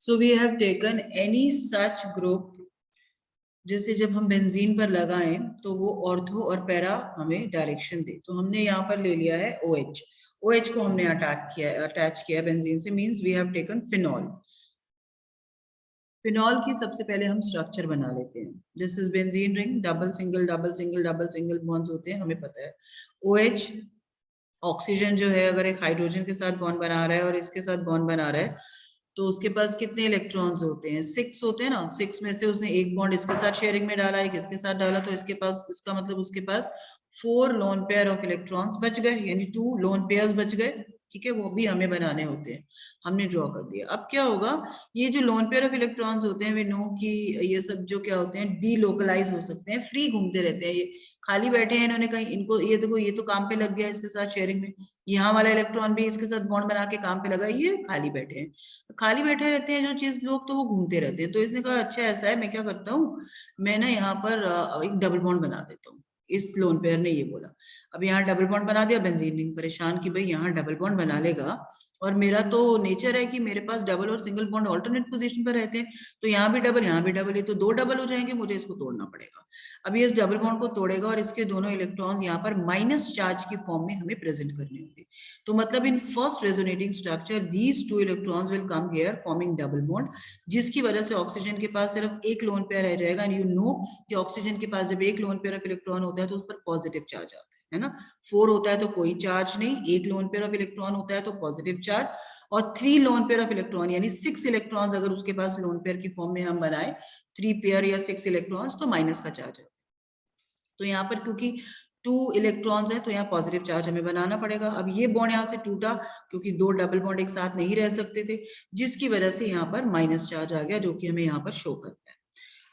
So we have taken any such group, जैसे जब हम बेंजीन पर लगाएं तो वो ऑर्थो और पैरा हमें डायरेक्शन दे, तो हमने यहाँ पर ले लिया है OH। OH को हमने अटैच किया बेंजीन से, means we have taken phenol. Phenol की सबसे पहले हम स्ट्रक्चर बना लेते हैं। This is benzene ring, double single double single double single bonds होते हैं, हमें पता है। OH, ऑक्सीजन जो है अगर एक हाइड्रोजन के साथ बॉन्ड बना रहा है और इसके साथ बॉन्ड बना रहा है, तो उसके पास कितने इलेक्ट्रॉन्स होते हैं? 6 होते हैं ना। 6 में से उसने एक बॉन्ड इसके साथ शेयरिंग में डाला, एक इसके साथ डाला, तो इसके पास, इसका मतलब उसके पास 4 लोन पेयर ऑफ इलेक्ट्रॉन्स बच गए, यानी 2 लोन पेयर्स बच गए। ठीक है, वो भी हमें बनाने होते हैं, हमने ड्रॉ कर दिया। अब क्या होगा, ये जो लोन पेयर ऑफ इलेक्ट्रॉन्स होते हैं, वे नो कि ये सब जो क्या होते हैं, डीलोकलाइज हो सकते हैं, फ्री घूमते रहते हैं, ये खाली बैठे हैं, इन्होंने कहीं, इनको ये देखो, ये तो काम पे लग गया इसके साथ शेयरिंग में, यहाँ वाला इलेक्ट्रॉन भी इसके साथ बॉन्ड बना के काम पे लगा, ये खाली बैठे हैं। खाली बैठे रहते हैं जो चीज लोग, तो वो घूमते रहते हैं। तो इसने कहा अच्छा ऐसा है, मैं क्या करता हूँ, मैं ना यहाँ पर एक डबल बॉन्ड बना देता हूँ। इस लोन पेयर ने ये बोला। अब यहाँ डबल बॉन्ड बना दिया, बेंजीन रिंग परेशान कि भाई यहाँ डबल बॉन्ड बना लेगा, और मेरा तो नेचर है कि मेरे पास डबल और सिंगल बॉन्ड ऑल्टरनेट पोजीशन पर रहते हैं, तो यहाँ भी डबल यहाँ भी डबल, ये तो 2 डबल हो जाएंगे, मुझे इसको तोड़ना पड़ेगा। अब ये इस डबल बॉन्ड को तोड़ेगा और इसके दोनों इलेक्ट्रॉन्स यहाँ पर माइनस चार्ज की फॉर्म में हमें प्रेजेंट करने होंगे। तो मतलब in first resonating structure these 2 electrons will come here forming double bond, जिसकी वजह से ऑक्सीजन के पास सिर्फ एक लोन पेयर रह जाएगा। एंड यू नो कि ऑक्सीजन के पास जब एक लोन पेयर ऑफ इलेक्ट्रॉन होता है तो उस पर पॉजिटिव चार्ज आता है ना। 4 होता है तो कोई चार्ज नहीं, एक लोन पेयर ऑफ इलेक्ट्रॉन होता है तो पॉजिटिव चार्ज, और 3 लोन पेयर ऑफ इलेक्ट्रॉन यानी 6 इलेक्ट्रॉन्स अगर उसके पास लोन पेयर की फॉर्म में हम बनाए, 3 पेयर या 6 इलेक्ट्रॉन्स, तो माइनस का चार्ज है। तो यहाँ पर क्योंकि 2 इलेक्ट्रॉन्स है तो यहाँ पॉजिटिव चार्ज हमें बनाना पड़ेगा। अब ये बॉन्ड यहाँ से टूटा, क्योंकि 2 डबल बॉन्ड एक साथ नहीं रह सकते थे, जिसकी वजह से यहाँ पर माइनस चार्ज आ गया, जो कि हमें यहाँ पर शो करता है।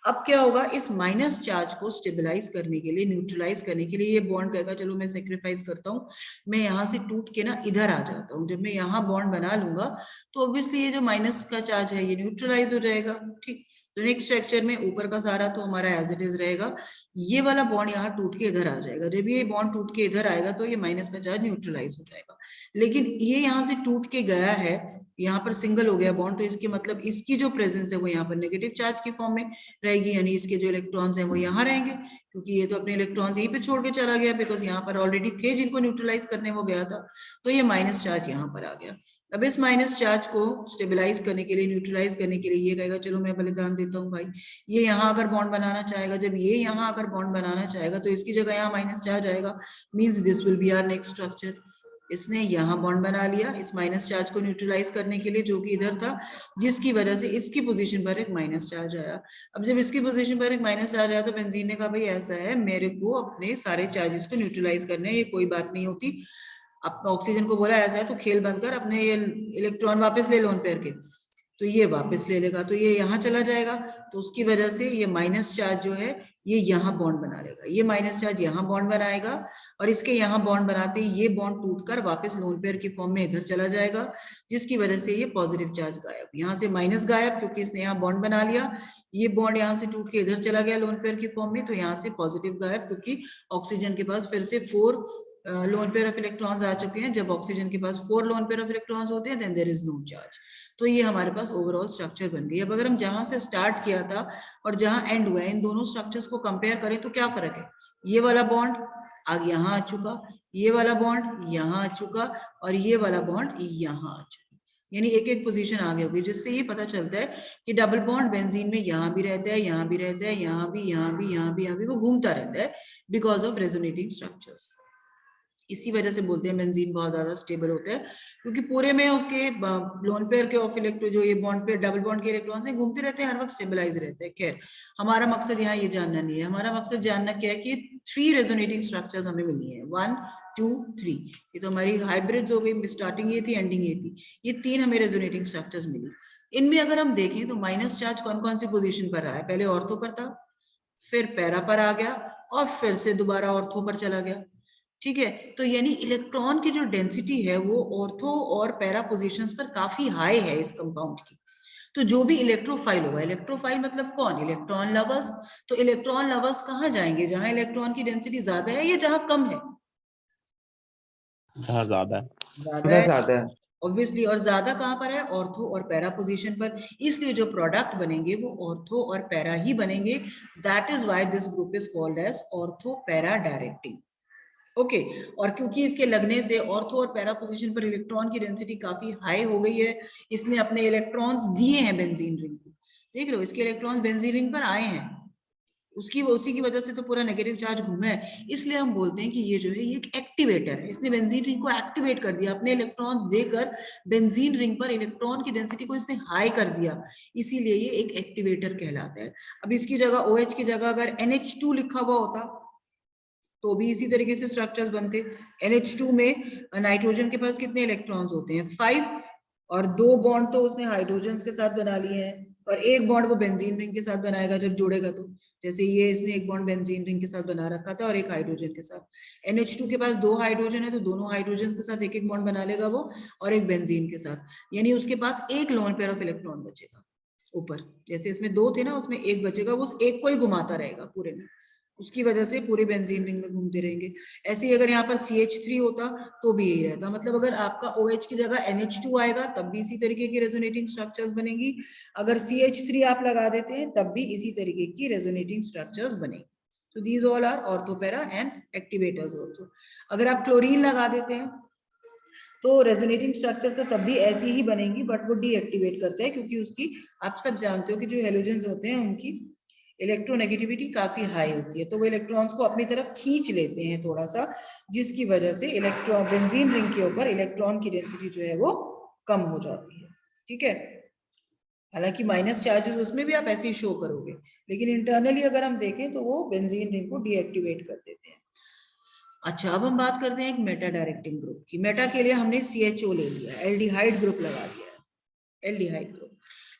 अब क्या होगा, इस माइनस चार्ज को स्टेबलाइज करने के लिए, न्यूट्रलाइज करने के लिए, ये बॉन्ड कहेगा चलो मैं सेक्रीफाइस करता हूँ, मैं यहाँ से टूट के ना इधर आ जाता हूँ। जब मैं यहाँ बॉन्ड बना लूंगा तो ऑब्वियसली ये जो माइनस का चार्ज है ये न्यूट्रलाइज हो जाएगा। ठीक, तो नेक्स्ट स्ट्रक्चर में ऊपर का सारा तो हमारा एज इट इज रहेगा, ये वाला बॉन्ड यहाँ टूट के इधर आ जाएगा। जब ये बॉन्ड टूट के इधर आएगा तो ये माइनस का चार्ज न्यूट्रलाइज हो जाएगा। लेकिन ये यहाँ से टूट के गया है, यहाँ पर सिंगल हो गया बॉन्ड, तो इसके मतलब इसकी जो प्रेजेंस है वो यहाँ पर नेगेटिव चार्ज की फॉर्म में रहेगी, यानी इसके जो इलेक्ट्रॉन्स हैं वो यहाँ रहेंगे, क्योंकि ये तो अपने इलेक्ट्रॉन्स यहीं पे छोड़ के चला गया, बिकॉज यहाँ पर ऑलरेडी थे जिनको न्यूट्रलाइज करने वो गया था, तो ये माइनस चार्ज यहाँ पर आ गया। अब इस माइनस चार्ज को स्टेबलाइज करने के लिए, न्यूट्रलाइज करने के लिए, ये कहेगा चलो मैं बलिदान देता हूँ भाई, ये यहाँ अगर बॉन्ड बनाना चाहेगा, जब ये यहाँ अगर बॉन्ड बनाना चाहेगा तो इसकी जगह यहाँ माइनस चार्ज आएगा, means this will be our next structure. इसने यहाँ बॉन्ड बना लिया इस माइनस चार्ज को न्यूट्रलाइज करने के लिए, जो कि इधर था, जिसकी वजह से इसकी पोजीशन पर एक माइनस चार्ज आया। अब जब इसकी पोजीशन पर एक माइनस चार्ज आया तो बेंजीन ने कहा भाई ऐसा है, मेरे को अपने सारे चार्जेस को न्यूट्रलाइज करने हैं, ये कोई बात नहीं होती। अब ऑक्सीजन को बोला ऐसा है तो खेल बंद कर, अपने ये इलेक्ट्रॉन वापस ले लोन पेयर के, तो ये वापस ले लेगा, तो ये यहाँ चला जाएगा, तो उसकी वजह से ये माइनस चार्ज जो है ये यहाँ बॉन्ड बना लेगा, ये माइनस चार्ज यहाँ बॉन्ड बनाएगा, और इसके यहाँ बॉन्ड बनाते ही ये बॉन्ड टूटकर वापस लोन पेयर की फॉर्म में इधर चला जाएगा, जिसकी वजह से ये पॉजिटिव चार्ज गायब, यहाँ से माइनस गायब, क्योंकि इसने यहाँ बॉन्ड बना लिया, ये बॉन्ड यहाँ से टूट के इधर चला गया लोन पेयर की फॉर्म में, तो यहाँ से पॉजिटिव गायब, क्योंकि ऑक्सीजन के पास फिर से 4 लोन पेयर ऑफ इलेक्ट्रॉन्स आ चुके हैं। जब ऑक्सीजन के पास 4 लोन पेयर ऑफ इलेक्ट्रॉन्स होते हैं then there is no charge. तो ये हमारे पास ओवरऑल स्ट्रक्चर बन गई। अब अगर हम जहां से स्टार्ट किया था और जहां एंड हुआ है, इन दोनों स्ट्रक्चर्स को कंपेयर करें तो क्या फर्क है, ये वाला बॉन्ड आगे यहाँ आ चुका, ये वाला बॉन्ड यहाँ आ चुका, और ये वाला बॉन्ड यहाँ आ चुका, यानी एक एक पोजीशन आगे होगी, जिससे ये पता चलता है कि डबल बॉन्ड बेंजीन में यहाँ भी रहता है, यहाँ भी रहता है, यहाँ भी, यहाँ भी, यहाँ भी, यहाँ भी, वो घूमता रहता है बिकॉज ऑफ रेजोनेटिंग स्ट्रक्चर्स। इसी वजह से बोलते हैं बेंजीन बहुत ज्यादा स्टेबल होता है, क्योंकि पूरे में उसके लोन पेयर के ऑफ इलेक्ट्रॉन, जो ये बॉन्ड पे डबल बॉन्ड के इलेक्ट्रॉन से घूमते रहते हैं, हर वक्त स्टेबलाइज रहते हैं। खैर, हमारा मकसद यहाँ ये जानना नहीं है, हमारा मकसद जानना क्या है कि 3 रेजोनेटिंग स्ट्रक्चर्स हमें मिली है, 1 2 3। ये तो हमारी हाइब्रिड्स हो गई, स्टार्टिंग ये थी, एंडिंग ये थी, ये 3 हमें रेजोनेटिंग स्ट्रक्चर्स मिली। इनमें अगर हम देखें तो माइनस चार्ज कौन कौन सी पोजिशन पर रहा है, पहले ऑर्थो पर था, फिर पैरा पर आ गया, और फिर से दोबारा ऑर्थो पर चला गया। ठीक है, तो यानी इलेक्ट्रॉन की जो डेंसिटी है वो ऑर्थो और पैरा पोजीशंस पर काफी हाई है इस कंपाउंड की। तो जो भी इलेक्ट्रोफाइल होगा, इलेक्ट्रोफाइल मतलब कौन, इलेक्ट्रॉन लवर्स, तो इलेक्ट्रॉन लवर्स कहाँ जाएंगे, जहां इलेक्ट्रॉन की डेंसिटी ज्यादा है या जहां कम है, जहाँ ज्यादा है, ज्यादा है, ऑब्वियसली। और ज्यादा कहाँ पर है, ऑर्थो और पैरा पोजीशन पर, इसलिए जो प्रोडक्ट बनेंगे वो ऑर्थो और पैरा ही बनेंगे। That is why this group is called as ortho para directing. Okay और क्योंकि इसके लगने से ऑर्थो और पैरा पोजीशन पर इलेक्ट्रॉन की डेंसिटी काफी हाई हो गई है, इसने अपने इलेक्ट्रॉन्स दिए हैं बेंजीन रिंग को। देख रहे हो, इसके इलेक्ट्रॉन्स बेंजीन रिंग पर आए हैं, उसी की वजह से तो पूरा नेगेटिव चार्ज घूमा है। इसलिए हम बोलते हैं कि ये जो है ये एक एक्टिवेटर है, इसने बेंजीन रिंग को एक्टिवेट कर दिया, अपने इलेक्ट्रॉन्स देकर बेंजीन रिंग पर इलेक्ट्रॉन की डेंसिटी को इसने हाई कर दिया, इसीलिए ये एक एक्टिवेटर कहलाता है। अब इसकी जगह OH की जगह अगर NH2 लिखा हुआ होता तो भी इसी तरीके से स्ट्रक्चर्स बनते। NH2 में नाइट्रोजन के पास कितने इलेक्ट्रॉन्स होते हैं, 5, और 2 बॉन्ड तो उसने हाइड्रोजन के साथ बना लिए हैं, और एक बॉन्ड वो बेंजीन रिंग के साथ बनाएगा जब जोड़ेगा तो। जैसे ये इसने एक बॉन्ड बेंजीन रिंग के साथ बना रखा था और एक हाइड्रोजन के साथ। NH2 के पास 2 हाइड्रोजन है तो दोनों हाइड्रोजन के साथ एक एक बॉन्ड बना लेगा वो, और एक बेंजीन के साथ, यानी उसके पास एक लोन पेयर ऑफ इलेक्ट्रॉन बचेगा ऊपर। जैसे इसमें 2 थे ना, उसमें एक बचेगा, वो उस एक को ही घुमाता रहेगा पूरे में, उसकी वजह से पूरे बेंजीन रिंग में घूमते रहेंगे। ऐसे ही अगर यहाँ पर CH3 होता तो भी यही रहता, मतलब अगर आपका OH की जगह NH2 आएगा तब भी इसी तरीके की रेजोनेटिंग स्ट्रक्चर्स बनेगी, अगर CH3 आप लगा देते हैं तब भी इसी तरीके की रेजोनेटिंग स्ट्रक्चर्स बनेगी। So these all are orthopara and activators also. अगर आप क्लोरीन लगा देते हैं तो रेजोनेटिंग स्ट्रक्चर तो तब भी ऐसी ही बनेगी, बट वो डीएक्टिवेट करता है, क्योंकि उसकी, आप सब जानते हो कि जो हेलोजेंस होते हैं उनकी इलेक्ट्रोनेगेटिविटी काफी हाई होती है, तो वो इलेक्ट्रॉन्स को अपनी तरफ खींच लेते हैं थोड़ा सा, जिसकी वजह से इलेक्ट्रॉन बेंजीन रिंग के ऊपर इलेक्ट्रॉन की डेंसिटी जो है वो कम हो जाती है। ठीक है, हालांकि माइनस चार्जेस उसमें भी आप ऐसे ही शो करोगे, लेकिन इंटरनली अगर हम देखें तो वो बेंजीन रिंग को डीएक्टिवेट कर देते हैं। अच्छा, अब हम बात करते हैं एक मेटा डायरेक्टिंग ग्रुप की। मेटा के लिए हमने CHO ले लिया, एल्डिहाइड ग्रुप लगा दिया है, एल्डिहाइड ग्रुप।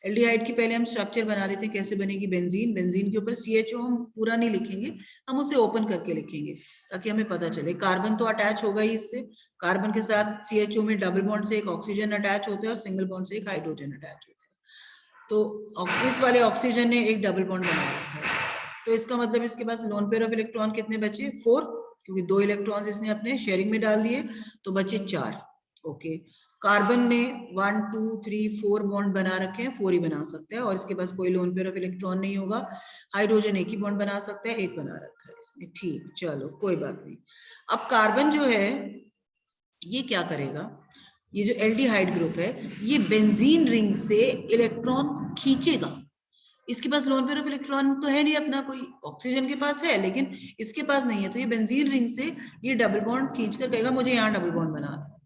एल्डिहाइड की पहले हम स्ट्रक्चर बना लेते हैं, कैसे बनेगी बेंजीन। बेंजीन के ऊपर CHO हम पूरा नहीं लिखेंगे, हम उसे ओपन करके लिखेंगे ताकि हमें पता चले। कार्बन तो अटैच होगा ही इससे, कार्बन के साथ CHO में डबल बॉन्ड से एक ऑक्सीजन अटैच होता है और सिंगल बॉन्ड से एक हाइड्रोजन अटैच होता है। तो इस वाले ऑक्सीजन ने एक डबल बॉन्ड बना रखा है, तो इसका मतलब इसके पास लोन पेयर ऑफ इलेक्ट्रॉन कितने बचे, 4, क्योंकि 2 इलेक्ट्रॉन्स इसने अपने शेयरिंग में डाल दिए, तो बचे 4। ओके, कार्बन ने 1 2 3 4 बॉन्ड बना रखे हैं, 4 ही बना सकता है, और इसके पास कोई लोन पेयर ऑफ इलेक्ट्रॉन नहीं होगा। हाइड्रोजन एक ही बॉन्ड बना सकता है, एक बना रखा है इसने। ठीक, चलो कोई बात नहीं। अब कार्बन जो है ये क्या करेगा, ये जो एल्डिहाइड ग्रुप है ये बेंजीन रिंग से इलेक्ट्रॉन खींचेगा। इसके पास लोन पेयर ऑफ इलेक्ट्रॉन तो है नहीं अपना, कोई ऑक्सीजन के पास है लेकिन इसके पास नहीं है, तो ये बेंजीन रिंग से ये डबल बॉन्ड खींचकर कहेगा मुझे यहाँ डबल बॉन्ड बना है।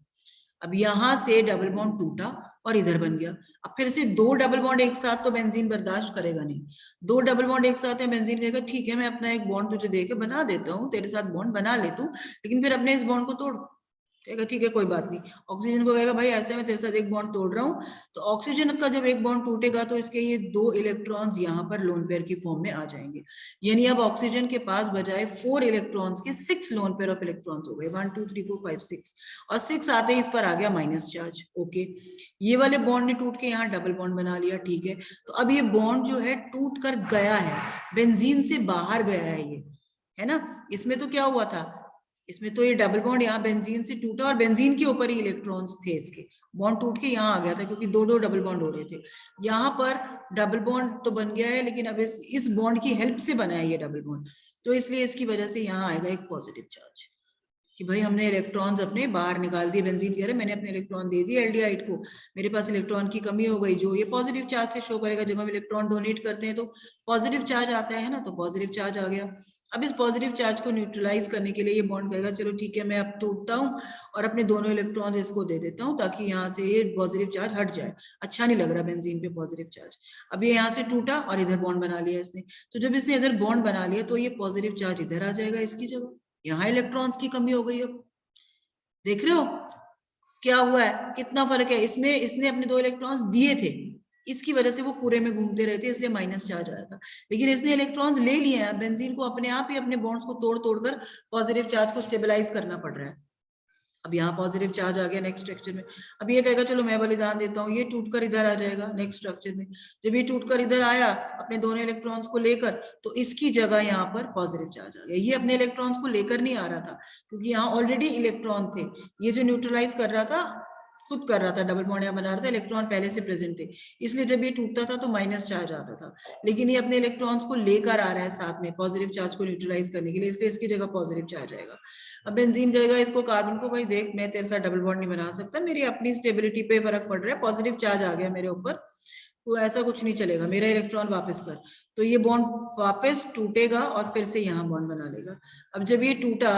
अब यहाँ से डबल बॉन्ड टूटा और इधर बन गया। अब फिर से 2 डबल बॉन्ड एक साथ तो बेंजीन बर्दाश्त करेगा नहीं। 2 डबल बॉन्ड एक साथ है, बेंजीन कहेगा ठीक है मैं अपना एक बॉन्ड तुझे देके बना देता हूँ, तेरे साथ बॉन्ड बना ले तू, लेकिन फिर अपने इस बॉन्ड को तोड़। कहेगा ठीक है कोई बात नहीं। ऑक्सीजन को कहेगा भाई ऐसे मैं तेरे साथ एक बॉन्ड तोड़ रहा हूँ, तो ऑक्सीजन का जब एक बॉन्ड टूटेगा तो इसके ये 2 इलेक्ट्रॉन्स यहाँ पर लोन पेयर की फॉर्म में आ जाएंगे, यानी अब ऑक्सीजन के पास बजाय 4 इलेक्ट्रॉन्स के 6 लोन पेयर ऑफ इलेक्ट्रॉन्स हो गए, 1 2 3 4 5 6, और 6 आते ही इस पर आ गया माइनस चार्ज। ओके, ये वाले बॉन्ड ने टूट के यहाँ डबल बॉन्ड बना लिया। ठीक है, तो अब ये बॉन्ड जो है टूट कर गया है, बेंजीन से बाहर गया है ये, है ना। इसमें तो क्या हुआ था, इसमें तो ये डबल बॉन्ड यहाँ बेंजीन से टूटा और बेंजीन के ऊपर ही इलेक्ट्रॉन्स थे, इसके बॉन्ड टूट के यहाँ आ गया था क्योंकि 2 डबल बॉन्ड हो रहे थे। यहाँ पर डबल बॉन्ड तो बन गया है, लेकिन अब इस बॉन्ड की हेल्प से बना है ये डबल बॉन्ड, तो इसलिए इसकी वजह से यहाँ आएगा एक पॉजिटिव चार्ज कि भाई हमने इलेक्ट्रॉन्स अपने बाहर निकाल दिए। बेंजीन कह रहे मैंने अपने इलेक्ट्रॉन दे दिए एल्डिहाइड को, मेरे पास इलेक्ट्रॉन की कमी हो गई, जो ये पॉजिटिव चार्ज से शो करेगा। जब हम इलेक्ट्रॉन डोनेट करते हैं तो पॉजिटिव चार्ज आता है ना, तो पॉजिटिव चार्ज आ गया। अब इस पॉजिटिव चार्ज को न्यूट्रलाइज करने के लिए ये बॉन्ड कहेगा चलो ठीक है मैं अब टूटता हूँ और अपने दोनों इलेक्ट्रॉन इसको दे देता हूँ ताकि यहाँ से ये पॉजिटिव चार्ज हट जाए, अच्छा नहीं लग रहा बेंजीन पे पॉजिटिव चार्ज। अब ये यहाँ से टूटा और इधर बॉन्ड बना लिया इसने, तो जब इसने इधर बॉन्ड बना लिया तो ये पॉजिटिव चार्ज इधर आ जाएगा इसकी जगह, यहाँ इलेक्ट्रॉन्स की कमी हो गई। अब देख रहे हो क्या हुआ है, कितना फर्क है इसमें, इसने अपने 2 इलेक्ट्रॉन्स दिए थे, इसकी वजह से वो पूरे में घूमते रहते इसलिए माइनस चार्ज आया था, लेकिन इसने इलेक्ट्रॉन्स ले लिए हैं। बेंजीन को अपने आप ही अपने बॉन्ड्स को तोड़ तोड़कर पॉजिटिव चार्ज को स्टेबलाइज करना पड़ रहा है। अब यहाँ पॉजिटिव चार्ज आ गया नेक्स्ट स्ट्रक्चर में। अब ये कहेगा चलो मैं बलिदान देता हूँ, ये टूटकर इधर आ जाएगा नेक्स्ट स्ट्रक्चर में। जब ये टूटकर इधर आया अपने दोनों इलेक्ट्रॉन्स को लेकर, तो इसकी जगह यहाँ पर पॉजिटिव चार्ज आ गया। ये अपने इलेक्ट्रॉन्स को लेकर नहीं आ रहा था क्योंकि यहाँ ऑलरेडी इलेक्ट्रॉन थे, ये जो न्यूट्रलाइज कर रहा था खुद कर रहा था, डबल बॉन्ड यहाँ बना रहा था, इलेक्ट्रॉन पहले से प्रेजेंट थे, इसलिए जब ये टूटता था तो माइनस चार्ज आता था, लेकिन ये अपने इलेक्ट्रॉन्स को लेकर आ रहा है साथ में पॉजिटिव चार्ज को न्यूट्रलाइज करने के लिए, इसलिए इसकी जगह पॉजिटिव चार्ज आएगा। अब बेंजीन कहेगा इसको कार्बन को, भाई देख मैं तेरे साथ डबल बॉन्ड नहीं बना सकता, मेरी अपनी स्टेबिलिटी पे फर्क पड़ रहा है, पॉजिटिव चार्ज आ गया मेरे ऊपर, तो ऐसा कुछ नहीं चलेगा, मेरा इलेक्ट्रॉन वापस कर। तो ये बॉन्ड वापस टूटेगा और फिर से यहाँ बॉन्ड बना लेगा। अब जब ये टूटा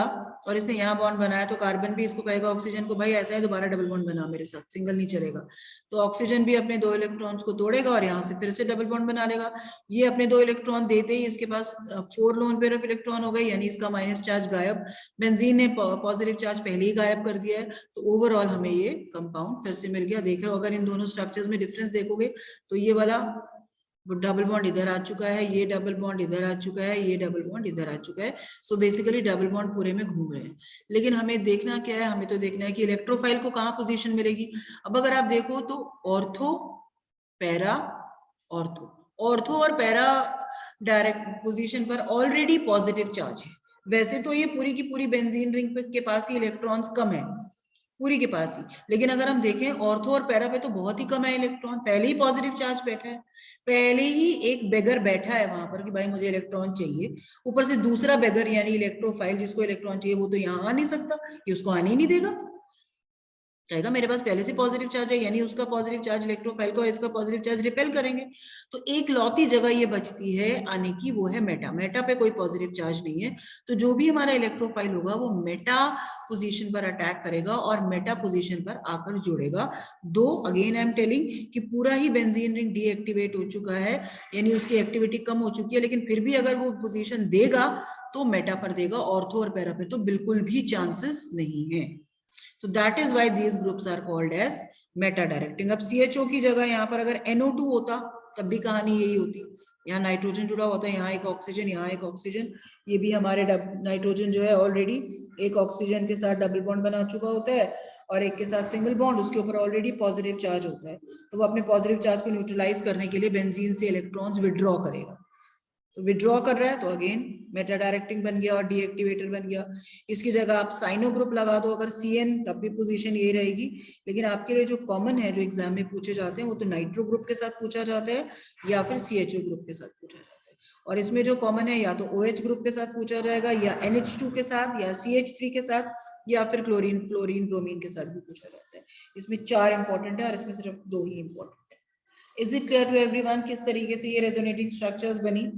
और इसने यहाँ बॉन्ड बनाया तो कार्बन भी इसको कहेगा ऑक्सीजन को, भाई ऐसा है दोबारा डबल बॉन्ड बना मेरे साथ, सिंगल नहीं चलेगा। तो ऑक्सीजन भी अपने 2 इलेक्ट्रॉन्स को तोड़ेगा और यहाँ से फिर से डबल बॉन्ड बना लेगा। ये अपने 2 इलेक्ट्रॉन देते ही इसके पास 4 लोन पेयर ऑफ इलेक्ट्रॉन हो गए, यानी इसका माइनस चार्ज गायब, बेंजीन ने पॉजिटिव चार्ज पहले ही गायब कर दिया है। तो ओवरऑल हमें ये कंपाउंड फिर से मिल गया। देख रहे हो, अगर इन दोनों स्ट्रक्चर्स में डिफरेंस देखोगे तो ये वाला डबल बॉन्ड इधर आ चुका है, ये डबल बॉन्ड इधर आ चुका है, ये डबल बॉन्ड इधर आ चुका है। सो बेसिकली डबल बॉन्ड पूरे में घूम रहे हैं। लेकिन हमें देखना क्या है, हमें तो देखना है कि इलेक्ट्रोफाइल को कहाँ पोजीशन मिलेगी। अब अगर आप देखो तो ऑर्थो, पैरा, ऑर्थो, ऑर्थो और पैरा डायरेक्ट पोजीशन पर ऑलरेडी पॉजिटिव चार्ज है। वैसे तो ये पूरी की पूरी बेंजीन रिंग के पास ही इलेक्ट्रॉन्स कम है, पूरी के पास ही, लेकिन अगर हम देखें ऑर्थो और पैरा पे तो बहुत ही कम है इलेक्ट्रॉन, पहले ही पॉजिटिव चार्ज बैठा है, पहले ही एक बेगर बैठा है वहां पर कि भाई मुझे इलेक्ट्रॉन चाहिए, ऊपर से दूसरा बेगर यानी इलेक्ट्रोफाइल जिसको इलेक्ट्रॉन चाहिए वो तो यहाँ आ नहीं सकता, ये उसको आने ही नहीं देगा, कहेगा मेरे पास पहले से पॉजिटिव चार्ज है, यानी उसका पॉजिटिव चार्ज इलेक्ट्रोफाइल का और इसका पॉजिटिव चार्ज रिपेल करेंगे। तो एक लौती जगह ये बचती है आने की, वो है मेटा। मेटा पे कोई पॉजिटिव चार्ज नहीं है, तो जो भी हमारा इलेक्ट्रोफाइल होगा वो मेटा पोजीशन पर अटैक करेगा और मेटा पोजीशन पर आकर जुड़ेगा। दो अगेन आई एम टेलिंग कि पूरा ही बेंजीन रिंग डीएक्टिवेट हो चुका है, यानी उसकी एक्टिविटी कम हो चुकी है, लेकिन फिर भी अगर वो पोजीशन देगा तो मेटा पर देगा, ऑर्थो और पैरा पे तो बिल्कुल भी चांसेस नहीं है। So that is why these groups are called as meta directing. अब CHO की जगह यहाँ पर अगर NO2 होता तब भी कहानी यही होती, यहाँ नाइट्रोजन जुड़ा होता है, यहाँ एक ऑक्सीजन, यहाँ एक ऑक्सीजन, ये भी हमारे नाइट्रोजन जो है ऑलरेडी एक ऑक्सीजन के साथ डबल बॉन्ड बना चुका होता है और एक के साथ सिंगल बॉन्ड, उसके ऊपर ऑलरेडी पॉजिटिव चार्ज होता है, तो वो अपने पॉजिटिव चार्ज को न्यूट्रलाइज करने के लिए बेंजीन से इलेक्ट्रॉन्स विड्रॉ करेगा। तो विड्रॉ कर रहा है तो अगेन मेटा डायरेक्टिंग बन गया और डीएक्टिवेटर बन गया। इसकी जगह आप साइनो ग्रुप लगा दो अगर CN, तब भी पोजीशन यही रहेगी, लेकिन आपके लिए जो कॉमन है जो एग्जाम में पूछे जाते हैं वो तो नाइट्रो ग्रुप के साथ पूछा जाता है या फिर CHO ग्रुप के साथ पूछा जाता है, और इसमें जो कॉमन है या तो OH ग्रुप के साथ पूछा जाएगा या NH2 के साथ या CH3 के साथ या फिर क्लोरीन, फ्लोरीन, ब्रोमीन के साथ भी पूछा जाता है। इसमें 4 इंपॉर्टेंट है और इसमें सिर्फ 2 ही इंपॉर्टेंट है। Is it clear to everyone किस तरीके से ये रेजोनेटिंग स्ट्रक्चर्स बनी?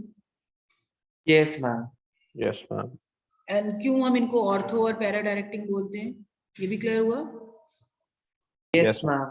Yes, ma'am. Yes, ma'am. And क्यों हम इनको ऑर्थो और पैरा डायरेक्टिंग बोलते हैं, ये भी क्लियर हुआ? Yes, Yes, ma'am.